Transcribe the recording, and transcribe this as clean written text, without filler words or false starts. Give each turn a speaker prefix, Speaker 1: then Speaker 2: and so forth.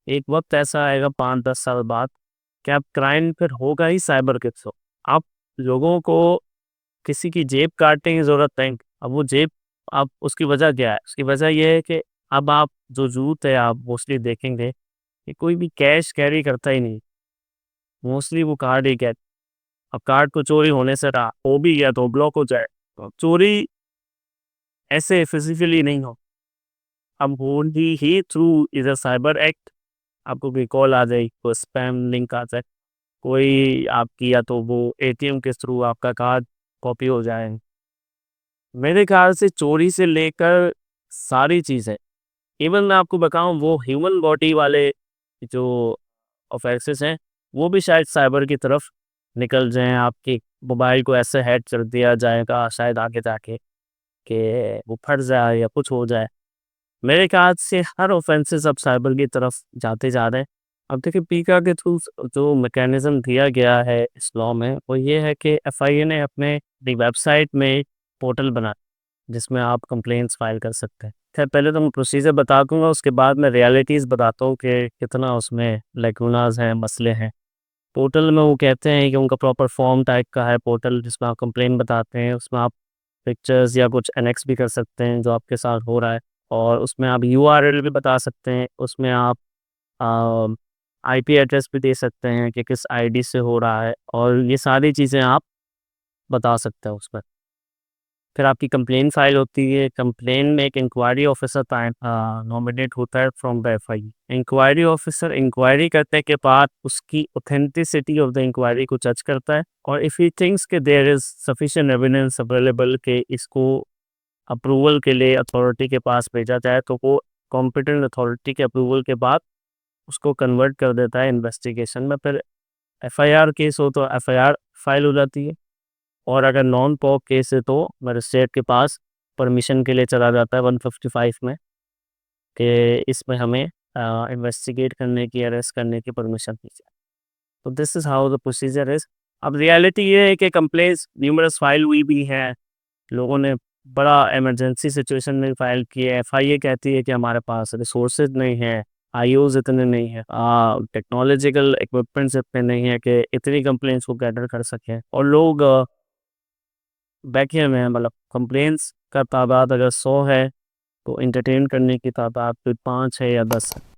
Speaker 1: एक वक्त ऐसा आएगा 5-10 साल बाद कि आप क्राइम फिर होगा ही साइबर के थ्रू। आप लोगों को किसी की जेब काटने की जरूरत नहीं। अब वो जेब, आप उसकी वजह क्या है? उसकी वजह ये है कि अब आप जो यूथ है, आप मोस्टली देखेंगे कि कोई भी कैश कैरी करता ही नहीं, मोस्टली वो कार्ड ही कैरी। अब कार्ड को चोरी होने से रहा हो भी गया तो ब्लॉक हो जाए, तो अब चोरी ऐसे फिजिकली नहीं हो, अब होगी ही थ्रू इधर साइबर एक्ट। आपको कोई कॉल आ जाए, कोई स्पैम लिंक आ जाए, कोई आपकी, या तो वो एटीएम के थ्रू आपका कार्ड कॉपी हो जाए। मेरे ख्याल से चोरी से लेकर सारी चीज़ें, इवन मैं आपको बताऊं वो ह्यूमन बॉडी वाले जो ऑफेंसेस हैं, वो भी शायद साइबर की तरफ निकल जाएं। आपके मोबाइल को ऐसे हैक कर दिया जाएगा शायद आगे जाके कि वो फट जाए या कुछ हो जाए। मेरे ख्याल से हर ऑफेंसेस अब साइबर की तरफ जाते जा रहे हैं। अब देखिए पीका के थ्रू जो मैकेनिज्म दिया गया है इस लॉ में, वो ये है कि एफआईए ने अपने वेबसाइट में पोर्टल बना जिसमें आप कंप्लेंट्स फाइल कर सकते हैं। खैर पहले तो मैं प्रोसीजर बता दूंगा, उसके बाद मैं रियलिटीज़ बताता हूँ कि कितना उसमें लेकुनाज हैं, मसले हैं। पोर्टल में वो कहते हैं कि उनका प्रॉपर फॉर्म टाइप का है पोर्टल, जिसमें आप कंप्लेंट बताते हैं। उसमें आप पिक्चर्स या कुछ एनेक्स भी कर सकते हैं जो आपके साथ हो रहा है, और उसमें आप यूआरएल भी बता सकते हैं। उसमें आप आईपी एड्रेस भी दे सकते हैं कि किस आईडी से हो रहा है, और ये सारी चीज़ें आप बता सकते हैं उसमें। फिर आपकी कंप्लेन फाइल होती है। कंप्लेन में एक इंक्वायरी ऑफिसर नॉमिनेट होता है from the FI. Inquiry officer inquiry करने के बाद उसकी ऑथेंटिसिटी ऑफ द इंक्वायरी को जज करता है, और इफ़ ही थिंक्स कि there is sufficient evidence available कि इसको अप्रूवल के लिए अथॉरिटी के पास भेजा जाए, तो वो कॉम्पिटेंट अथॉरिटी के अप्रूवल के बाद उसको कन्वर्ट कर देता है इन्वेस्टिगेशन में। फिर एफआईआर केस हो तो एफआईआर फाइल हो जाती है, और अगर नॉन पॉक केस है तो मजिस्ट्रेट के पास परमिशन के लिए चला जाता है 155 में, कि इसमें हमें इन्वेस्टिगेट करने की, अरेस्ट करने की परमिशन दीजिए। तो this is how the procedure is. अब रियलिटी ये है कि कंप्लेंट्स न्यूमरस फाइल हुई भी है, लोगों ने बड़ा इमरजेंसी सिचुएशन में फाइल की है। एफआईए कहती है कि हमारे पास रिसोर्सेज नहीं है, आईओज इतने नहीं है, टेक्नोलॉजिकल इक्विपमेंट्स इतने नहीं है कि इतनी कंप्लेंट्स को गैदर कर सकें, और लोग बैठे हुए हैं। मतलब कंप्लेंट्स का तादाद अगर 100 है तो इंटरटेन करने की तादाद कोई 5 है या 10 है।